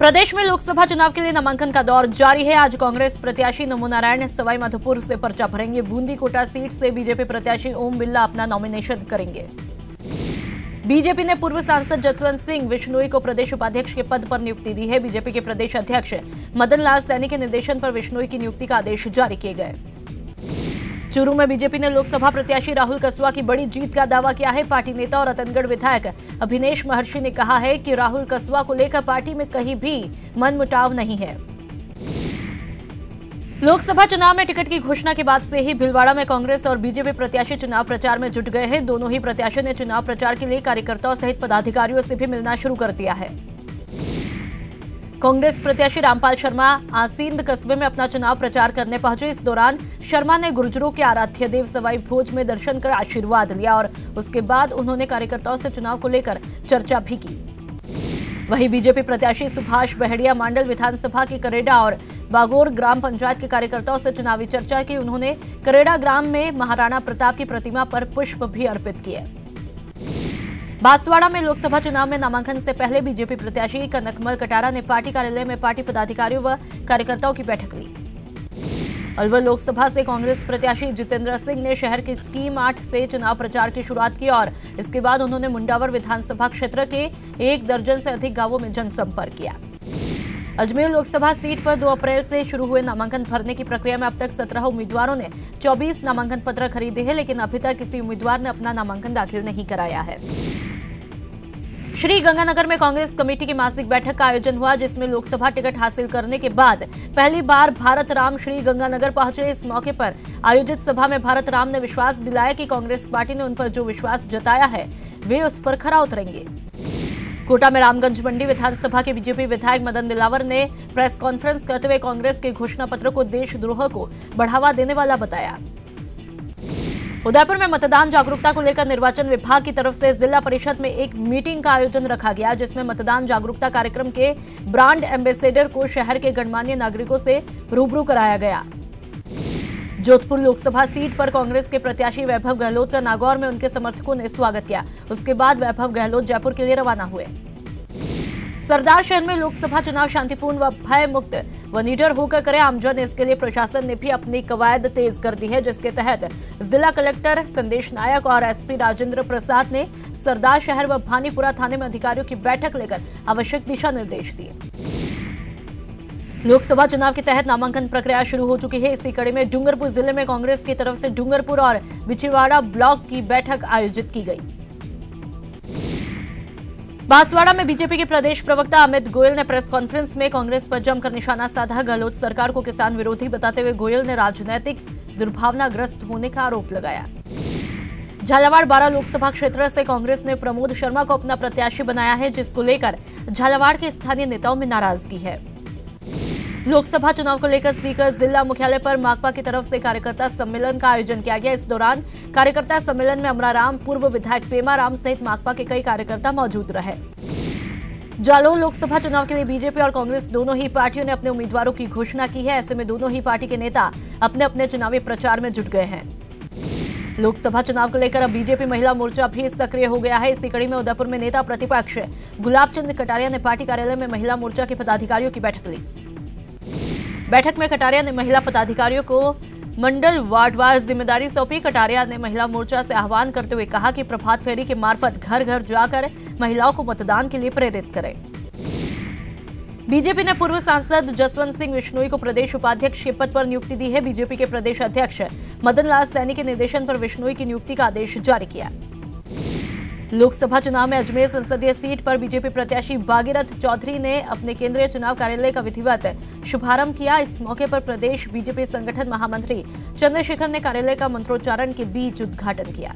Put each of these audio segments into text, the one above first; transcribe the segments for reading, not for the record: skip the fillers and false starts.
प्रदेश में लोकसभा चुनाव के लिए नामांकन का दौर जारी है। आज कांग्रेस प्रत्याशी नमो नारायण सवाई माधोपुर से पर्चा भरेंगे। बूंदी कोटा सीट से बीजेपी प्रत्याशी ओम बिरला अपना नॉमिनेशन करेंगे। बीजेपी ने पूर्व सांसद जसवंत सिंह विश्नोई को प्रदेश उपाध्यक्ष के पद पर नियुक्ति दी है। बीजेपी के प्रदेश अध्यक्ष मदन लाल सैनी के निर्देशन पर विश्नोई की नियुक्ति का आदेश जारी किए गए। चूरू में बीजेपी ने लोकसभा प्रत्याशी राहुल कसवा की बड़ी जीत का दावा किया है। पार्टी नेता और रतनगढ़ विधायक अभिनेश महर्षि ने कहा है कि राहुल कसवा को लेकर पार्टी में कहीं भी मनमुटाव नहीं है। लोकसभा चुनाव में टिकट की घोषणा के बाद से ही भीलवाड़ा में कांग्रेस और बीजेपी प्रत्याशी चुनाव प्रचार में जुट गए हैं। दोनों ही प्रत्याशियों ने चुनाव प्रचार के लिए कार्यकर्ताओं सहित पदाधिकारियों से भी मिलना शुरू कर दिया है। कांग्रेस प्रत्याशी रामपाल शर्मा आसींद कस्बे में अपना चुनाव प्रचार करने पहुंचे। इस दौरान शर्मा ने गुर्जरों के आराध्य देव सवाई भोज में दर्शन कर आशीर्वाद लिया और उसके बाद उन्होंने कार्यकर्ताओं से चुनाव को लेकर चर्चा भी की। वहीं बीजेपी प्रत्याशी सुभाष बहेड़िया मांडल विधानसभा की करेड़ा और बागोर ग्राम पंचायत के कार्यकर्ताओं से चुनावी चर्चा की। उन्होंने करेड़ा ग्राम में महाराणा प्रताप की प्रतिमा पर पुष्प भी अर्पित किए। बांसवाड़ा में लोकसभा चुनाव में नामांकन से पहले बीजेपी प्रत्याशी कनकमल कटारा ने पार्टी कार्यालय में पार्टी पदाधिकारियों व कार्यकर्ताओं की बैठक ली। अलवर लोकसभा से कांग्रेस प्रत्याशी जितेंद्र सिंह ने शहर की स्कीम 8 से चुनाव प्रचार की शुरुआत की और इसके बाद उन्होंने मुंडावर विधानसभा क्षेत्र के 1 दर्जन से अधिक गांवों में जनसंपर्क किया। अजमेर लोकसभा सीट पर 2 अप्रैल से शुरू हुए नामांकन भरने की प्रक्रिया में अब तक 17 उम्मीदवारों ने 24 नामांकन पत्र खरीदे हैं, लेकिन अभी तक किसी उम्मीदवार ने अपना नामांकन दाखिल नहीं कराया है। श्री गंगानगर में कांग्रेस कमेटी की मासिक बैठक का आयोजन हुआ, जिसमें लोकसभा टिकट हासिल करने के बाद पहली बार भारत राम श्री गंगानगर पहुंचे। इस मौके पर आयोजित सभा में भारत राम ने विश्वास दिलाया कि कांग्रेस पार्टी ने उन पर जो विश्वास जताया है वे उस पर खरा उतरेंगे। कोटा में रामगंज मंडी विधानसभा के बीजेपी विधायक मदन दिलावर ने प्रेस कॉन्फ्रेंस करते हुए कांग्रेस के घोषणा पत्र को देशद्रोह को बढ़ावा देने वाला बताया। उदयपुर में मतदान जागरूकता को लेकर निर्वाचन विभाग की तरफ से जिला परिषद में एक मीटिंग का आयोजन रखा गया, जिसमें मतदान जागरूकता कार्यक्रम के ब्रांड एम्बेसडर को शहर के गणमान्य नागरिकों से रूबरू कराया गया। जोधपुर लोकसभा सीट पर कांग्रेस के प्रत्याशी वैभव गहलोत का नागौर में उनके समर्थकों ने स्वागत किया। उसके बाद वैभव गहलोत जयपुर के लिए रवाना हुए। सरदार शहर में लोकसभा चुनाव शांतिपूर्ण व भय मुक्त व निडर होकर करे आमजन, इसके लिए प्रशासन ने भी अपनी कवायद तेज कर दी है, जिसके तहत जिला कलेक्टर संदेश नायक और एसपी राजेंद्र प्रसाद ने सरदार शहर व भानीपुरा थाने में अधिकारियों की बैठक लेकर आवश्यक दिशा निर्देश दिए। लोकसभा चुनाव के तहत नामांकन प्रक्रिया शुरू हो चुकी है। इसी कड़ी में डूंगरपुर जिले में कांग्रेस की तरफ से डूंगरपुर और बिछीवाड़ा ब्लॉक की बैठक आयोजित की गई। बांसवाड़ा में बीजेपी के प्रदेश प्रवक्ता अमित गोयल ने प्रेस कॉन्फ्रेंस में कांग्रेस पर जमकर निशाना साधा। गहलोत सरकार को किसान विरोधी बताते हुए गोयल ने राजनीतिक दुर्भावनाग्रस्त होने का आरोप लगाया। झालावाड़ 12 लोकसभा क्षेत्र से कांग्रेस ने प्रमोद शर्मा को अपना प्रत्याशी बनाया है, जिसको लेकर झालावाड़ के स्थानीय नेताओं में नाराजगी है। लोकसभा चुनाव को लेकर सीकर जिला मुख्यालय पर माकपा की तरफ से कार्यकर्ता सम्मेलन का आयोजन किया गया। इस दौरान कार्यकर्ता सम्मेलन में अमराराम, पूर्व विधायक पेमा राम सहित माकपा के कई कार्यकर्ता मौजूद रहे। जालौर लोकसभा चुनाव के लिए बीजेपी और कांग्रेस दोनों ही पार्टियों ने अपने उम्मीदवारों की घोषणा की है। ऐसे में दोनों ही पार्टी के नेता अपने अपने चुनावी प्रचार में जुट गए हैं। लोकसभा चुनाव को लेकर अब बीजेपी महिला मोर्चा भी सक्रिय हो गया है। इसी कड़ी में उदयपुर में नेता प्रतिपक्ष गुलाब चंद कटारिया ने पार्टी कार्यालय में महिला मोर्चा के पदाधिकारियों की बैठक ली। बैठक में कटारिया ने महिला पदाधिकारियों को मंडल वार्डवार जिम्मेदारी सौंपी। कटारिया ने महिला मोर्चा से आह्वान करते हुए कहा कि प्रभात फेरी के मार्फत घर घर जाकर महिलाओं को मतदान के लिए प्रेरित करें। बीजेपी ने पूर्व सांसद जसवंत सिंह विश्नोई को प्रदेश उपाध्यक्ष के पद पर नियुक्ति दी है। बीजेपी के प्रदेश अध्यक्ष मदन लाल सैनी के निर्देशन पर विश्नोई की नियुक्ति का आदेश जारी किया। लोकसभा चुनाव में अजमेर संसदीय सीट पर बीजेपी प्रत्याशी भागीरथ चौधरी ने अपने केंद्रीय चुनाव कार्यालय का विधिवत शुभारंभ किया। इस मौके पर प्रदेश बीजेपी संगठन महामंत्री चंद्रशेखर ने कार्यालय का मंत्रोच्चारण के बीच उद्घाटन किया।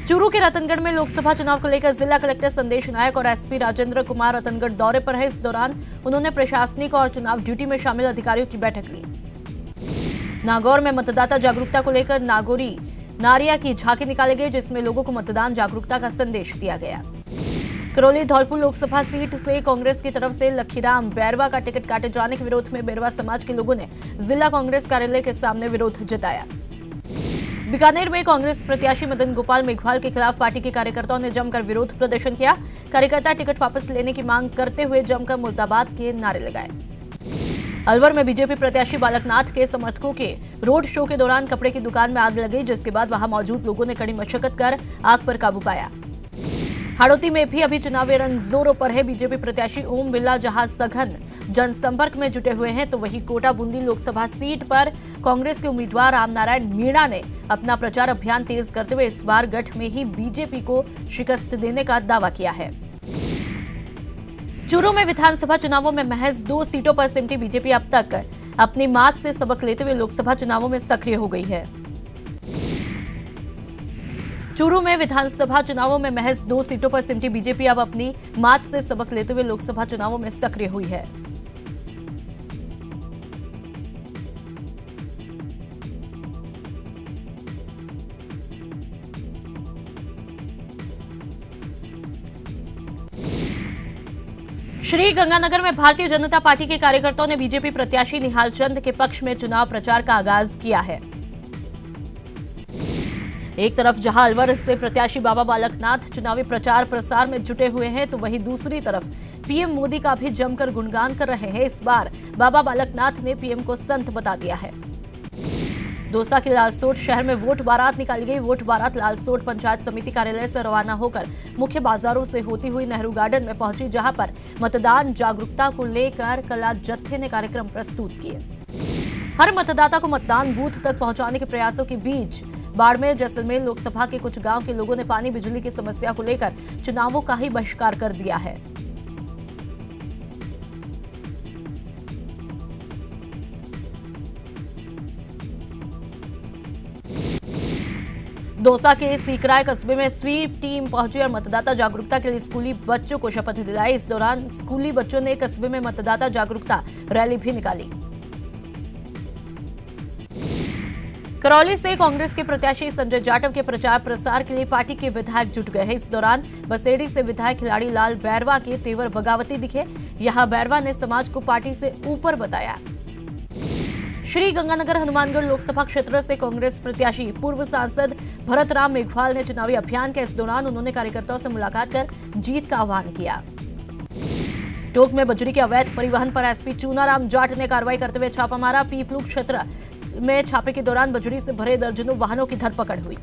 चूरू के रतनगढ़ में लोकसभा चुनाव को लेकर जिला कलेक्टर संदेश नायक और एसपी राजेंद्र कुमार रतनगढ़ दौरे पर है। इस दौरान उन्होंने प्रशासनिक और चुनाव ड्यूटी में शामिल अधिकारियों की बैठक ली। नागौर में मतदाता जागरूकता को लेकर नागौरी नारिया की झांकी निकाली गई, जिसमें लोगों को मतदान जागरूकता का संदेश दिया गया। करौली धौलपुर लोकसभा सीट से कांग्रेस की तरफ से लखीराम बैरवा का टिकट काटे जाने के विरोध में बैरवा समाज के लोगों ने जिला कांग्रेस कार्यालय के सामने विरोध जताया। बीकानेर में कांग्रेस प्रत्याशी मदन गोपाल मेघवाल के खिलाफ पार्टी के कार्यकर्ताओं ने जमकर विरोध प्रदर्शन किया। कार्यकर्ता टिकट वापस लेने की मांग करते हुए जमकर मुर्दाबाद के नारे लगाए। अलवर में बीजेपी प्रत्याशी बालकनाथ के समर्थकों के रोड शो के दौरान कपड़े की दुकान में आग लगी, जिसके बाद वहां मौजूद लोगों ने कड़ी मशक्कत कर आग पर काबू पाया। हाड़ौती में भी अभी चुनावी रण जोरों पर है। बीजेपी प्रत्याशी ओम बिरला जहां सघन जनसंपर्क में जुटे हुए हैं, तो वहीं कोटा बूंदी लोकसभा सीट पर कांग्रेस के उम्मीदवार रामनारायण मीणा ने अपना प्रचार अभियान तेज करते हुए इस बार गठ में ही बीजेपी को शिकस्त देने का दावा किया है। चूरू में विधानसभा चुनावों में महज 2 सीटों पर सिमटी बीजेपी अब तक अपनी मात से सबक लेते हुए लोकसभा चुनावों में सक्रिय हो गई है। चूरू में विधानसभा चुनावों में महज 2 सीटों पर सिमटी बीजेपी अब अपनी मात से सबक लेते हुए लोकसभा चुनावों में सक्रिय हुई है। श्री गंगानगर में भारतीय जनता पार्टी के कार्यकर्ताओं ने बीजेपी प्रत्याशी निहाल चंद के पक्ष में चुनाव प्रचार का आगाज किया है। एक तरफ जहां अलवर से प्रत्याशी बाबा बालकनाथ चुनावी प्रचार प्रसार में जुटे हुए हैं, तो वहीं दूसरी तरफ पीएम मोदी का भी जमकर गुणगान कर रहे हैं। इस बार बाबा बालकनाथ ने पीएम को संत बता दिया है। दौसा के लालसोट शहर में वोट बारात निकाली गई। वोट बारात लालसोट पंचायत समिति कार्यालय से रवाना होकर मुख्य बाजारों से होती हुई नेहरू गार्डन में पहुंची, जहां पर मतदान जागरूकता को लेकर कला जत्थे ने कार्यक्रम प्रस्तुत किए। हर मतदाता को मतदान बूथ तक पहुंचाने के प्रयासों के बीच बाड़मेर जैसलमेर लोकसभा के कुछ गांव के लोगों ने पानी बिजली की समस्या को लेकर चुनावों का ही बहिष्कार कर दिया है। दौसा के सीकराय कस्बे में स्वीप टीम पहुंची और मतदाता जागरूकता के लिए स्कूली बच्चों को शपथ दिलाई। इस दौरान स्कूली बच्चों ने कस्बे में मतदाता जागरूकता रैली भी निकाली। करौली से कांग्रेस के प्रत्याशी संजय जाटव के प्रचार प्रसार के लिए पार्टी के विधायक जुट गए हैं। इस दौरान बसेड़ी से विधायक खिलाड़ी लाल बैरवा के तेवर बगावती दिखे। यहां बैरवा ने समाज को पार्टी से ऊपर बताया। श्री गंगानगर हनुमानगढ़ लोकसभा क्षेत्र से कांग्रेस प्रत्याशी पूर्व सांसद भरतराम मेघवाल ने चुनावी अभियान के इस दौरान उन्होंने कार्यकर्ताओं से मुलाकात कर जीत का आह्वान किया। टोंक में बजरी के अवैध परिवहन पर एसपी चूनाराम जाट ने कार्रवाई करते हुए छापा मारा। पीपलू क्षेत्र में छापे के दौरान बजरी से भरे दर्जनों वाहनों की धरपकड़ हुई।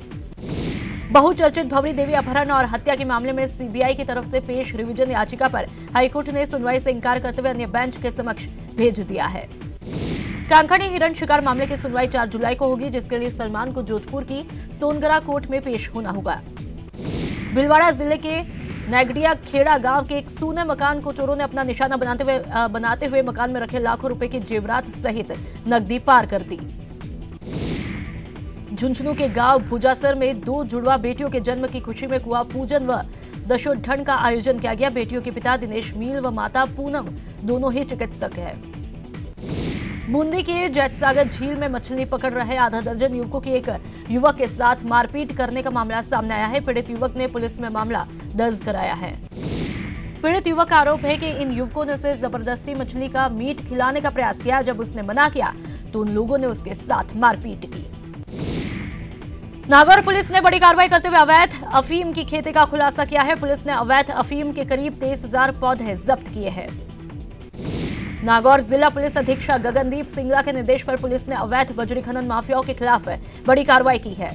बहुचर्चित भवरी देवी अपहरण और हत्या के मामले में सीबीआई की तरफ से पेश रिवीजन याचिका पर हाईकोर्ट ने सुनवाई से इंकार करते हुए अन्य बेंच के समक्ष भेज दिया है। कांकड़ी हिरण शिकार मामले की सुनवाई 4 जुलाई को होगी, जिसके लिए सलमान को जोधपुर की सोनगरा कोर्ट में पेश होना होगा। भीलवाड़ा जिले के नैगडिया खेड़ा गांव के एक सूने मकान को चोरों ने अपना निशाना बनाते हुए मकान में रखे लाखों रुपए के जेवरात सहित नकदी पार कर दी। झुंझुनू के गांव भुजासर में 2 जुड़वा बेटियों के जन्म की खुशी में कुआं पूजन व दशोढन का आयोजन किया गया। बेटियों के पिता दिनेश मील व माता पूनम दोनों ही चिकित्सक हैं। बूंदी के जैतसागर झील में मछली पकड़ रहे आधा दर्जन युवकों की एक युवक के साथ मारपीट करने का मामला सामने आया है। पीड़ित युवक ने पुलिस में मामला दर्ज कराया है। पीड़ित युवक का आरोप है कि इन युवकों ने उसे जबरदस्ती मछली का मीट खिलाने का प्रयास किया। जब उसने मना किया तो उन लोगों ने उसके साथ मारपीट की। नागौर पुलिस ने बड़ी कार्रवाई करते हुए अवैध अफीम की खेती का खुलासा किया है। पुलिस ने अवैध अफीम के करीब 23,000 पौधे जब्त किए हैं। नागौर जिला पुलिस अधीक्षक गगनदीप सिंगला के निर्देश पर पुलिस ने अवैध बजरी खनन माफियाओं के खिलाफ बड़ी कार्रवाई की है।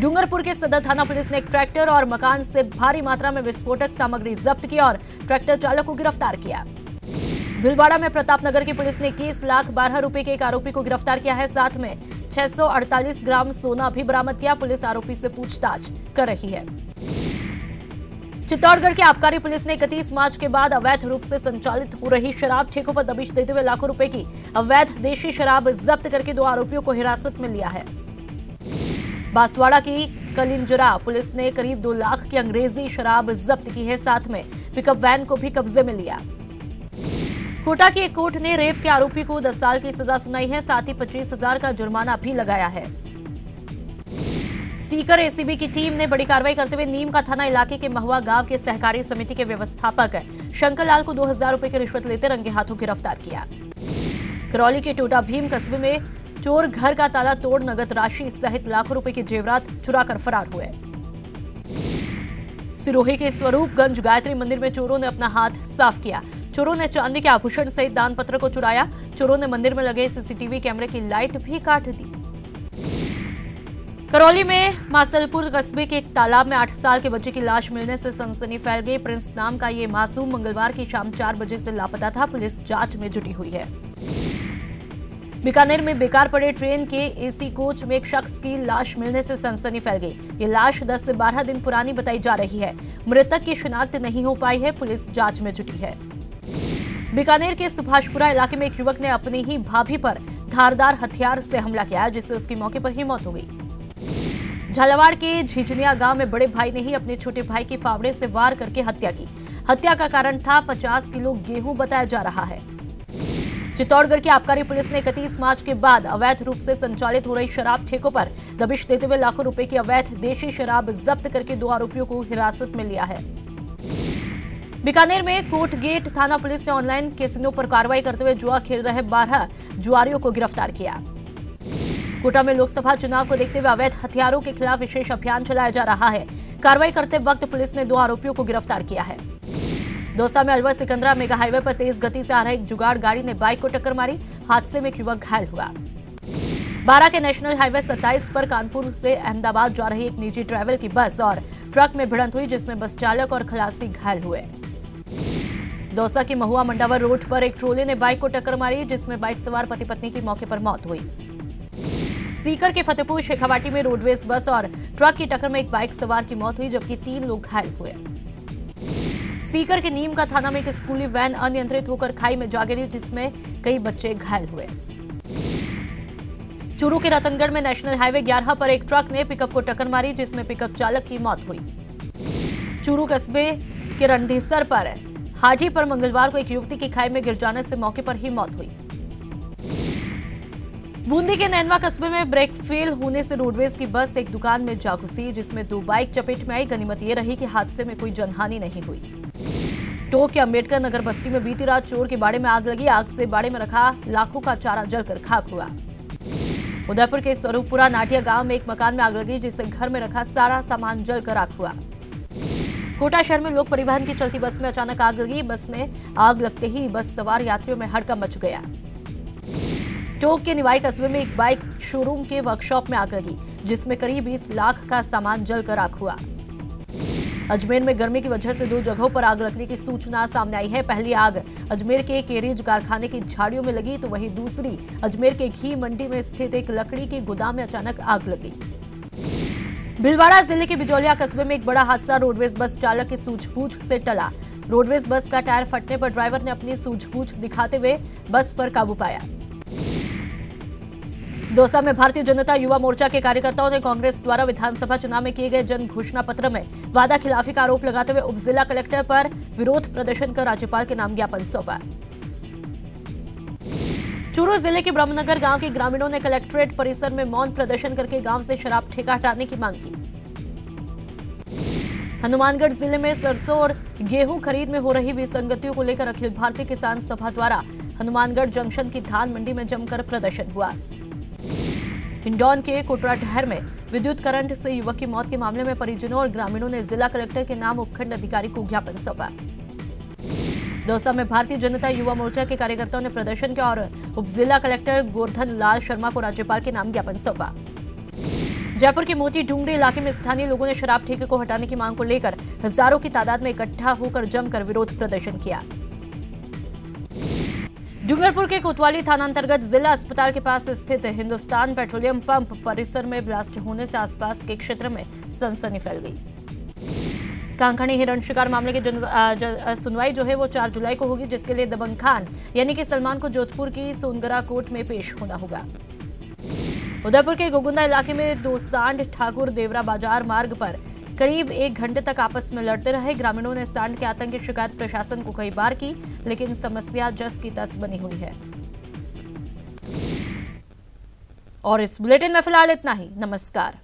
डूंगरपुर के सदर थाना पुलिस ने एक ट्रैक्टर और मकान से भारी मात्रा में विस्फोटक सामग्री जब्त की और ट्रैक्टर चालक को गिरफ्तार किया। भीलवाड़ा में प्रतापनगर की पुलिस ने 21,12,00,000 रुपए के एक आरोपी को गिरफ्तार किया है। साथ में 648 ग्राम सोना भी बरामद किया। पुलिस आरोपी से पूछताछ कर रही है। चित्तौड़गढ़ की आबकारी पुलिस ने 31 मार्च के बाद अवैध रूप से संचालित हो रही शराब ठेकों पर दबिश देते हुए लाखों रुपए की अवैध देशी शराब जब्त करके 2 आरोपियों को हिरासत में लिया है। बांसवाड़ा की कलिंजरा पुलिस ने करीब 2 लाख की अंग्रेजी शराब जब्त की है। साथ में पिकअप वैन को भी कब्जे में लिया। कोटा की एक कोर्ट ने रेप के आरोपी को 10 साल की सजा सुनाई है। साथ ही 25,000 का जुर्माना भी लगाया है। सीकर एसीबी की टीम ने बड़ी कार्रवाई करते हुए नीम का थाना इलाके के महुआ गांव के सहकारी समिति के व्यवस्थापक शंकरलाल को 2,000 रुपए की रिश्वत लेते रंगे हाथों गिरफ्तार किया। करौली के टोटा भीम कस्बे में चोर घर का ताला तोड़ नगद राशि सहित लाखों रुपए के जेवरात चुराकर फरार हुए। सिरोही के स्वरूपगंज गायत्री मंदिर में चोरों ने अपना हाथ साफ किया। चोरों ने चांदी के आभूषण सहित दान पत्र को चुराया। चोरों ने मंदिर में लगे सीसीटीवी कैमरे की लाइट भी काट दी। करौली में मासलपुर कस्बे के एक तालाब में 8 साल के बच्चे की लाश मिलने से सनसनी फैल गई। प्रिंस नाम का ये मासूम मंगलवार की शाम 4 बजे से लापता था। पुलिस जांच में जुटी हुई है। बीकानेर में बेकार पड़े ट्रेन के एसी कोच में एक शख्स की लाश मिलने से सनसनी फैल गई। ये लाश 10 से 12 दिन पुरानी बताई जा रही है। मृतक की शिनाख्त नहीं हो पाई है। पुलिस जांच में जुटी है। बीकानेर के सुभाषपुरा इलाके में एक युवक ने अपनी ही भाभी पर धारदार हथियार से हमला किया, जिससे उसकी मौके पर ही मौत हो गई। झालावाड़ के झिझनिया गांव में बड़े भाई ने ही अपने छोटे भाई की फावड़े से वार करके हत्या की। हत्या का कारण था 50 किलो गेहूं बताया जा रहा है। चित्तौड़गढ़ की आबकारी पुलिस ने 31 मार्च के बाद अवैध रूप से संचालित हो रही शराब ठेकों पर दबिश देते हुए लाखों रुपए की अवैध देशी शराब जब्त करके 2 आरोपियों को हिरासत में लिया है। बीकानेर में कोटगेट थाना पुलिस ने ऑनलाइन कैसीनो पर कार्रवाई करते हुए जुआ खेल रहे 12 जुआरियों को गिरफ्तार किया। कोटा में लोकसभा चुनाव को देखते हुए अवैध हथियारों के खिलाफ विशेष अभियान चलाया जा रहा है। कार्रवाई करते वक्त पुलिस ने 2 आरोपियों को गिरफ्तार किया है। दौसा में अलवर सिकंदरा मेगा हाईवे पर तेज गति से आ रहा एक जुगाड़ गाड़ी ने बाइक को टक्कर मारी। हादसे में एक युवक घायल हुआ। बारा के नेशनल हाईवे 27 पर कानपुर से अहमदाबाद जा रही एक निजी ट्रैवल की बस और ट्रक में भिड़ंत हुई, जिसमें बस चालक और खलासी घायल हुए। दौसा की महुआ मंडावर रोड पर एक ट्रोले ने बाइक को टक्कर मारी, जिसमें बाइक सवार पति पत्नी की मौके पर मौत हुई। सीकर के फतेहपुर शेखावाटी में रोडवेज बस और ट्रक की टक्कर में एक बाइक सवार की मौत हुई, जबकि 3 लोग घायल हुए। सीकर के नीम का थाना में एक स्कूली वैन अनियंत्रित होकर खाई में जा गिरी, जिसमें कई बच्चे घायल हुए। चूरू के रतनगढ़ में नेशनल हाईवे 11 पर एक ट्रक ने पिकअप को टक्कर मारी, जिसमें पिकअप चालक की मौत हुई। चूरू कस्बे के रणधीसर पर हाटी पर मंगलवार को एक युवती की खाई में गिर जाने से मौके पर ही मौत हुई। बूंदी के नैनवा कस्बे में ब्रेक फेल होने से रोडवेज की बस एक दुकान में जा घुसी, जिसमें 2 बाइक चपेट में आई। गनीमत ये रही कि हादसे में कोई जनहानि नहीं हुई। टोंक के अंबेडकर नगर बस्ती में बीती रात चोर के बाड़े में आग लगी। आग से बाड़े में रखा लाखों का चारा जलकर खाक हुआ। उदयपुर के स्वरूपपुरा नाटिया गांव में एक मकान में आग लगी, जिससे घर में रखा सारा सामान जलकर राख हुआ। कोटा शहर में लोक परिवहन की चलती बस में अचानक आग लगी। बस में आग लगते ही बस सवार यात्रियों में हड़कंप मच गया। टोंक के निवाई कस्बे में एक बाइक शोरूम के वर्कशॉप में आग लगी, जिसमें करीब 20 लाख का सामान जलकर राख हुआ। अजमेर में गर्मी की वजह से 2 जगहों पर आग लगने की सूचना सामने आई है। पहली आग अजमेर के केरीज कारखाने की झाड़ियों में लगी, तो वहीं दूसरी अजमेर के घी मंडी में स्थित एक लकड़ी के गोदाम में अचानक आग लगी। भीलवाड़ा जिले के बिजौलिया कस्बे में एक बड़ा हादसा रोडवेज बस चालक की सूझबूझ से टला। रोडवेज बस का टायर फटने पर ड्राइवर ने अपनी सूझबूझ दिखाते हुए बस पर काबू पाया। दौसा में भारतीय जनता युवा मोर्चा के कार्यकर्ताओं ने कांग्रेस द्वारा विधानसभा चुनाव में किए गए जन घोषणा पत्र में वादा खिलाफी का आरोप लगाते हुए उप जिला कलेक्टर पर विरोध प्रदर्शन कर राज्यपाल के नाम ज्ञापन सौंपा। चूरू जिले के ब्रह्मनगर गांव के ग्रामीणों ने कलेक्ट्रेट परिसर में मौन प्रदर्शन करके गांव से शराब ठेका हटाने की मांग की। हनुमानगढ़ जिले में सरसों और गेहूं खरीद में हो रही विसंगतियों को लेकर अखिल भारतीय किसान सभा द्वारा हनुमानगढ़ जंक्शन की धान मंडी में जमकर प्रदर्शन हुआ। हिंडौन के कोटराडहर में विद्युत करंट से युवक की मौत के मामले में परिजनों और ग्रामीणों ने जिला कलेक्टर के नाम उपखंड अधिकारी को ज्ञापन सौंपा। दौसा में भारतीय जनता युवा मोर्चा के कार्यकर्ताओं ने प्रदर्शन किया और उप जिला कलेक्टर गोवर्धन लाल शर्मा को राज्यपाल के नाम ज्ञापन सौंपा। जयपुर के मोती डूंगरी इलाके में स्थानीय लोगों ने शराब ठेके को हटाने की मांग को लेकर हजारों की तादाद में इकट्ठा होकर जमकर विरोध प्रदर्शन किया। डूंगरपुर के कोतवाली थाना अंतर्गत जिला अस्पताल के पास स्थित हिंदुस्तान पेट्रोलियम पंप परिसर में ब्लास्ट होने से आसपास के क्षेत्र में सनसनी फैल गई। कांखणी हिरण शिकार मामले की सुनवाई जो है वो 4 जुलाई को होगी, जिसके लिए दबंग खान यानी कि सलमान को जोधपुर की सोनगरा कोर्ट में पेश होना होगा। उदयपुर के गोगुंदा इलाके में 2 सांड ठाकुर देवरा बाजार मार्ग पर करीब 1 घंटे तक आपस में लड़ते रहे। ग्रामीणों ने सांड के आतंक की शिकायत प्रशासन को कई बार की, लेकिन समस्या जस की तस बनी हुई है। और इस बुलेटिन में फिलहाल इतना ही। नमस्कार।